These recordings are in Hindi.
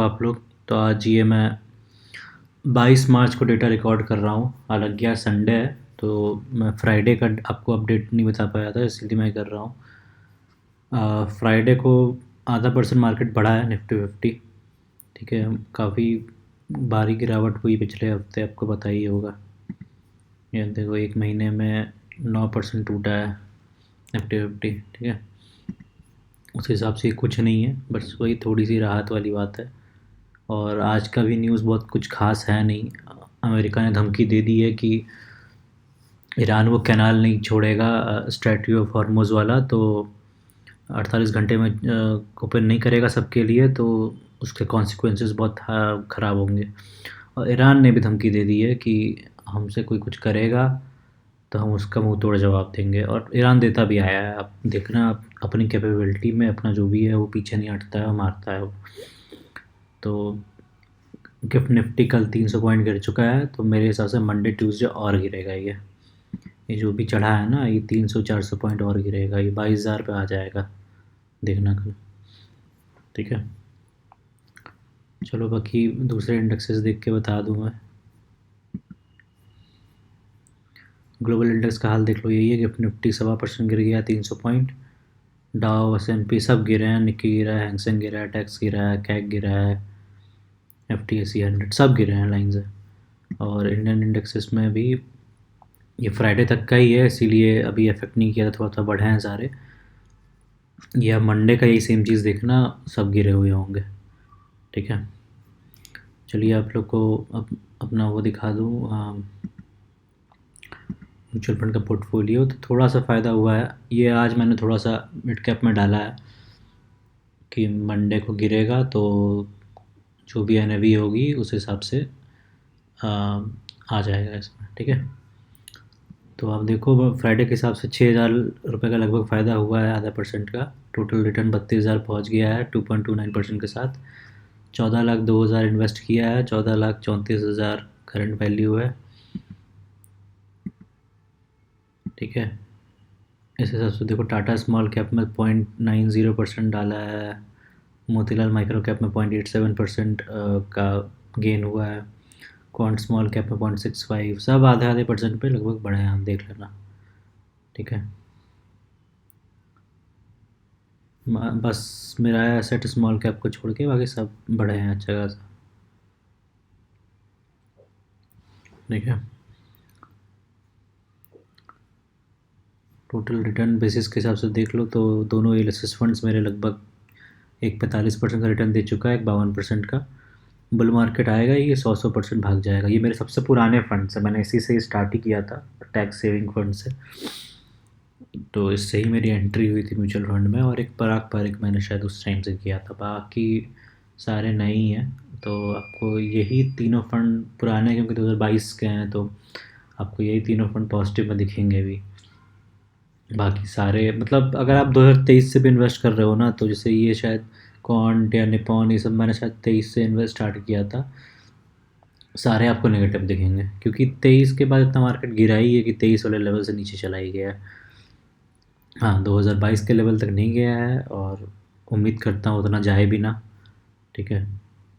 आप लोग। तो आज ये मैं 22 मार्च को डेटा रिकॉर्ड कर रहा हूँ। हालांकि आज संडे है तो मैं फ्राइडे का आपको अपडेट नहीं बता पाया था, इसलिए मैं कर रहा हूँ। फ्राइडे को ½ % मार्केट बढ़ा है निफ्टी 50। ठीक है, काफ़ी भारी गिरावट हुई पिछले हफ्ते, आपको पता ही होगा। ये देखो, एक महीने में 9% टूटा है निफ्टी 50। ठीक है, उस हिसाब से कुछ नहीं है, बस वही थोड़ी सी राहत वाली बात है। और आज का भी न्यूज़ बहुत कुछ खास है नहीं। अमेरिका ने धमकी दे दी है कि ईरान वो कैनाल नहीं छोड़ेगा, स्ट्रेट ऑफ हॉर्मुज़ वाला, तो 48 घंटे में ओपन नहीं करेगा सबके लिए, तो उसके कॉन्सिक्वेंसेस बहुत ख़राब होंगे। और ईरान ने भी धमकी दे दी है कि हमसे कोई कुछ करेगा तो हम उसका मुंह तोड़ जवाब देंगे, और ईरान देता भी आया है। आप देखना, आप अपनी कैपेबिलिटी में अपना जो भी है वो पीछे नहीं हटता है, वो मारता है वो। तो गिफ्ट निफ्टी कल 300 पॉइंट गिर चुका है, तो मेरे हिसाब से मंडे ट्यूसडे और गिरेगा ये जो भी चढ़ा है ना, ये 300-400 पॉइंट और गिरेगा, ये 22,000 पे आ जाएगा, देखना कल। ठीक है, चलो बाकी दूसरे इंडेक्सेस देख के बता दूँ मैं। ग्लोबल इंडेक्स का हाल देख लो, यही है। गिफ्ट निफ्टी 1.25% गिर गया, 300 पॉइंट। डाउ S&P सब गिरे हैं, निक्की गिरा है, हैंगसेंग गिरा है, टैक्स गिरा है, कैक गिरा है, FTSE 100 सब गिरे हैं लाइन से। और इंडियन इंडेक्सेस में भी ये फ्राइडे तक का ही है, इसीलिए अभी इफेक्ट नहीं किया था, थोड़ा थोड़ा बढ़े हैं सारे। या मंडे का यही सेम चीज़ देखना, सब गिरे हुए होंगे। ठीक है, चलिए आप लोग को अब अपना वो दिखा दूँ, म्यूचुअल फंड का पोर्टफोलियो। तो थोड़ा सा फ़ायदा हुआ है, ये आज मैंने थोड़ा सा मिड कैप में डाला है कि मंडे को गिरेगा तो जो भी NAV होगी उस हिसाब से आ जाएगा इसमें। ठीक है, तो आप देखो फ्राइडे के हिसाब से 6,000 रुपये का लगभग फ़ायदा हुआ है, ½ % का। टोटल रिटर्न 32,000 पहुँच गया है 2.29% के साथ। 14,02,000 इन्वेस्ट किया है, 14,34,000 करंट वैल्यू है। ठीक है, इस हिसाब से देखो, टाटा स्मॉल कैप में 0.90% डाला है, मोतीलाल माइक्रो कैप में 0.87% का गेन हुआ है, क्वांट स्मॉल कैप में 0.65, सब आधे आधे % पे लगभग बढ़े हैं, आप देख लेना। ठीक है, बस मेरा एसेट स्मॉल कैप को छोड़ के बाकी सब बढ़े हैं अच्छा खासा। ठीक है, टोटल रिटर्न बेसिस के हिसाब से देख लो तो दोनों एलिसिस फंड्स मेरे लगभग एक 45% का रिटर्न दे चुका है, एक 52% का। बुल मार्केट आएगा, ये 100% भाग जाएगा। ये मेरे सबसे पुराने फंड्स है, मैंने इसी से ही स्टार्ट ही किया था, टैक्स सेविंग फंड से। तो इससे ही मेरी एंट्री हुई थी म्यूचुअल फंड में, और एक पराग पारिक मैंने शायद उस टाइम से किया था, बाकी सारे नए ही हैं। तो आपको यही तीनों फंड पुराने, क्योंकि 2022 के हैं, तो आपको यही तीनों फंड पॉजिटिव में दिखेंगे भी। बाकी सारे मतलब अगर आप 2023 से भी इन्वेस्ट कर रहे हो ना, तो जैसे ये शायद क्वांट या निपॉन, ये सब मैंने शायद 23 से इन्वेस्ट स्टार्ट किया था, सारे आपको नेगेटिव दिखेंगे, क्योंकि 23 के बाद इतना मार्केट गिरा ही है कि 23 वाले लेवल से नीचे चला ही गया है। हाँ, 2022 के लेवल तक नहीं गया है, और उम्मीद करता हूँ उतना जाए भी ना। ठीक है,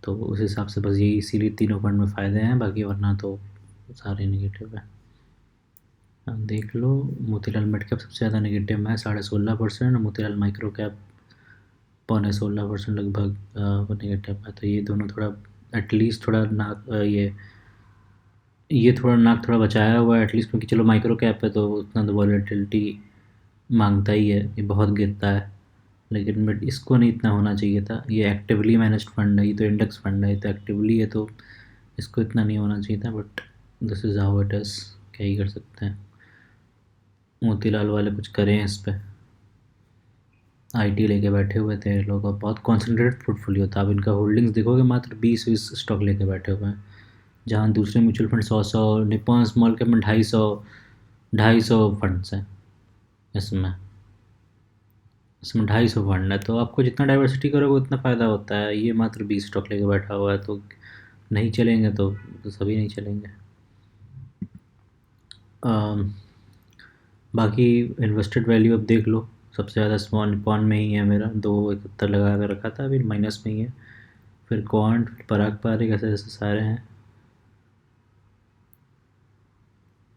तो उस हिसाब से बस यही, इसीलिए तीनों फंड में फ़ायदे हैं, बाकी वरना तो सारे नेगेटिव है। आप देख लो, मोतीलाल मिड कैप सबसे ज़्यादा नेगेटिव में है 16.5%, और मोतीलाल माइक्रो कैप 15.16% लगभग वो नेगेटिव है। तो ये दोनों थोड़ा एटलीस्ट थोड़ा नाक ये थोड़ा नाक थोड़ा बचाया हुआ है एटलीस्ट, क्योंकि चलो माइक्रो कैप है तो उतना तो वॉलेटिलिटी मांगता ही है, ये बहुत गिरता है। लेकिन बट इसको नहीं इतना होना चाहिए था, ये एक्टिवली मैनेज्ड फंड है, ये तो इंडेक्स फंड है, ये तो एक्टिवली है, तो इसको इतना नहीं होना चाहिए था। But this is how it is, क्या ही कर सकते हैं। मोतीलाल वाले कुछ करें इस पर, IT लेके बैठे हुए थे लोग, और बहुत कॉन्सेंट्रेटेड पोर्टफोलियो था। अब इनका होल्डिंग्स देखोगे, मात्र 20-20 स्टॉक लेके बैठे हुए हैं, जहाँ दूसरे mutual fund 100-100, Nippon small cap में 250 फंड्स हैं इसमें। 250 फंड है, तो आपको जितना डाइवर्सिटी करोगे उतना फ़ायदा होता है। ये मात्र 20 स्टॉक लेके बैठा हुआ है, तो नहीं चलेंगे तो सभी नहीं चलेंगे। अम, बाकी इन्वेस्टेड वैल्यू अब देख लो, सबसे ज़्यादा स्मॉल निपॉन में ही है मेरा, 271 लगा कर रखा था, अभी माइनस में ही है। फिर क्वांट, फिर पराग पारिक, ऐसे ऐसे सारे हैं।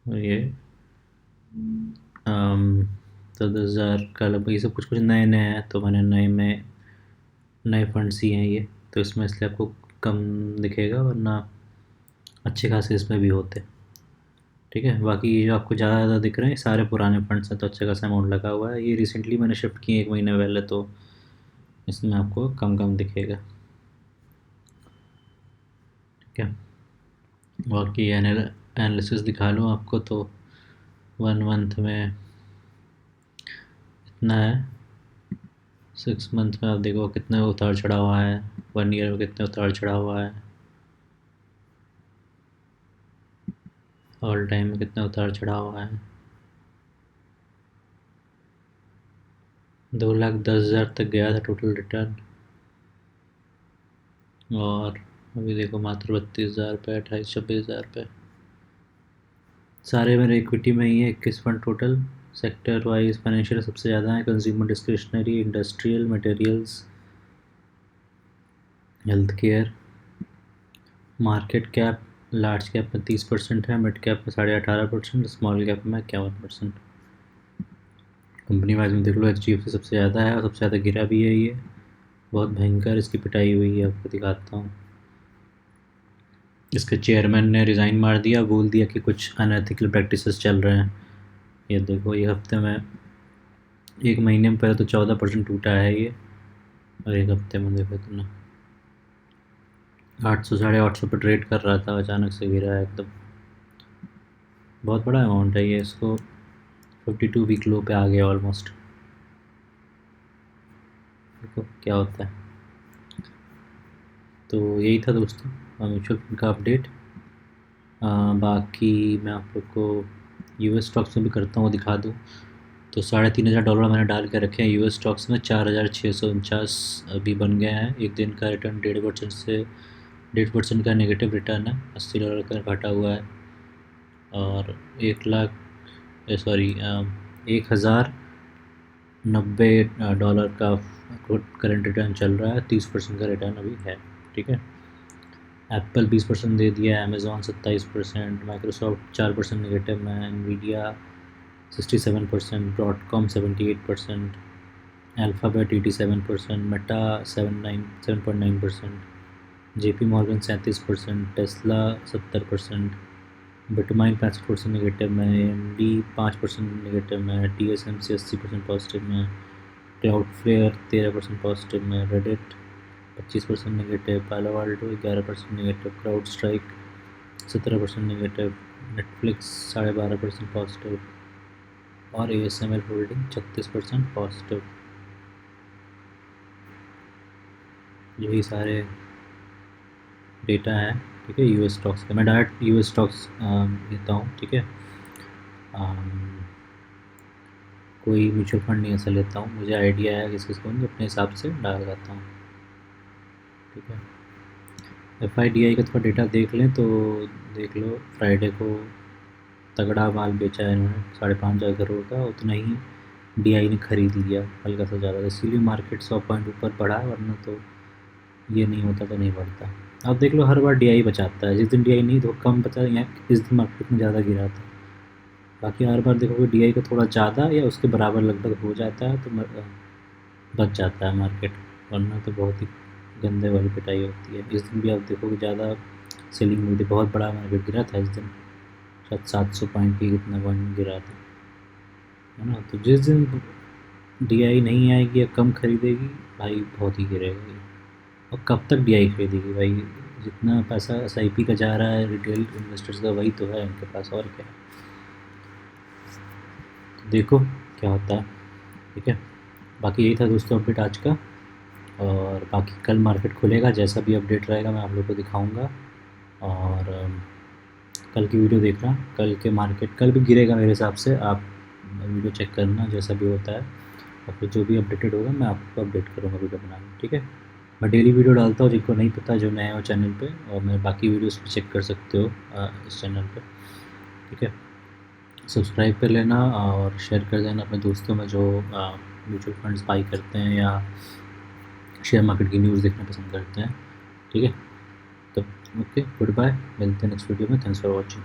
और ये तो 10,000 का लगभग ये सब कुछ कुछ नए नए हैं, तो मैंने नए फंड्स ही हैं ये, तो इसमें इसलिए आपको कम दिखेगा, वरना अच्छे खासे इसमें भी होते। ठीक है, बाकी ये जो आपको ज़्यादा दिख रहे हैं सारे पुराने फंड्स हैं, तो अच्छा खासा अमाउंट लगा हुआ है। ये रिसेंटली मैंने शिफ्ट किए 1 महीने पहले, तो इसमें आपको कम कम दिखेगा। ठीक है, बाकी एनालिसिस दिखा लूँ आपको, तो 1 मंथ में इतना है, 6 मंथ में आप देखो कितने उतार चढ़ा हुआ है, 1 ईयर में कितने उतार चढ़ा हुआ है, ऑल टाइम में कितना उतार चढ़ा हुआ है। 2,10,000 तक गया था टोटल रिटर्न, और अभी देखो मात्र 32,000 पे, 28-26,000 पे। सारे मेरे इक्विटी में ही है, 21 fund total. Sector wise financial सबसे ज़्यादा है, consumer discretionary, industrial, materials, health care. Market cap large cap में 30% है, मिड कैप में 18.5%, स्मॉल कैप में 51%। कंपनी वाइज में देख लो, HDFC सबसे ज़्यादा है और सबसे ज़्यादा गिरा भी है ये, बहुत भयंकर इसकी पिटाई हुई है, आपको दिखाता हूँ। इसके चेयरमैन ने रिज़ाइन मार दिया, बोल दिया कि कुछ अनएथिकल प्रैक्टिसेस चल रहे हैं। ये देखो, ये हफ्ते में 1 महीने में पहले तो 14% टूटा है ये, और एक हफ्ते में देखो इतना 800 850 पर ट्रेड कर रहा था, अचानक से गिरा है एकदम। बहुत बड़ा अमाउंट है ये, इसको 52 वीक लो पे आ गया ऑलमोस्ट। देखो क्या होता है। तो यही था दोस्तों म्यूचुअल फंड का अपडेट। बाकी मैं आप लोग को US स्टॉक्स में भी करता हूँ, दिखा दूँ। तो $3,500 मैंने डाल के रखे हैं US स्टॉक्स में, 4,649 अभी बन गए हैं। एक दिन का रिटर्न 1.5% से 1.5% का नेगेटिव रिटर्न है, $80 का घटा हुआ है। और 1,90 का करंट रिटर्न चल रहा है, 30% का रिटर्न अभी है। ठीक है, एप्पल 20% दे दिया, अमेज़ॉन 27%, माइक्रोसॉफ्ट 4% नेगेटिव में, Nvidia 67%, Broadcom 78%, alphabet 87%, Meta 7.9%, JP Morgan 37%, Tesla 70%, BitMine 65% negative में, AMD 5% नेगेटिव में, TSMC 80% पॉजिटिव में, क्लाउडफ्लेयर 13% पॉजिटिव में, रेडिट 25% नेगेटिव, पालो Alto 11% negative, crowd strike 17% negative, Netflix 12.5% positive, और ASML होल्डिंग 36% पॉजिटिव। यही सारे डेटा है। ठीक है, US स्टॉक्स का मैं डायरेक्ट US स्टॉक्स लेता हूँ। ठीक है, कोई म्यूचुअल फंड नहीं ऐसा लेता हूँ, मुझे आइडिया है किस किस को, अपने हिसाब से डाल जाता हूँ। ठीक है, FIDI का थोड़ा डेटा देख लें तो देख लो, फ्राइडे को तगड़ा माल बेचा है इन्होंने, 5,500 करोड़ का, उतना ही DI ने खरीद लिया, हल्का सा ज़्यादा, इसीलिए मार्केट 100 पॉइंट ऊपर बढ़ा, वरना तो ये नहीं होता तो नहीं बढ़ता। अब देख लो, हर बार DI बचाता है, जिस दिन DI नहीं तो कम बचा, या इस दिन मार्केट में ज़्यादा गिरा था। बाकी हर बार देखोगे DI का थोड़ा ज़्यादा या उसके बराबर लगभग हो जाता है, तो बच जाता है मार्केट, वरना तो बहुत ही गंदे वाली पिटाई होती है। इस दिन भी आप देखोगे ज़्यादा सेलिंग हुई थी, बहुत बड़ा मार्केट गिरा था इस दिन, शायद 700 पॉइंट की कितना पॉइंट गिरा था, है ना। तो जिस दिन DI नहीं आएगी या कम खरीदेगी, भाई बहुत ही गिरेगा ये। और कब तक DI खरीदेगी भाई, जितना पैसा SIP का जा रहा है रिटेल इन्वेस्टर्स का, वही तो है इनके पास, और क्या है। तो देखो क्या होता है। ठीक है, बाकी यही था दोस्तों अपडेट आज का, और बाकी कल मार्केट खुलेगा, जैसा भी अपडेट रहेगा मैं आप लोग को दिखाऊंगा। और कल की वीडियो देखना, कल के मार्केट कल भी गिरेगा मेरे हिसाब से, आप वीडियो चेक करना जैसा भी होता है, और फिर जो भी अपडेटेड होगा मैं आपको अपडेट करूँगा वीडियो बनाना। ठीक है, मैं डेली वीडियो डालता हूँ, जिनको नहीं पता, जो नए हो चैनल पे, और मैं बाकी वीडियोस भी चेक कर सकते हो इस चैनल पे। ठीक है, सब्सक्राइब कर लेना और शेयर कर देना अपने दोस्तों में, जो म्यूचुअल फंड्स बाई करते हैं या शेयर मार्केट की न्यूज़ देखना पसंद करते हैं। ठीक है? तो ओके, गुड बाय, मिलते हैं नेक्स्ट वीडियो में। Thanks for watching.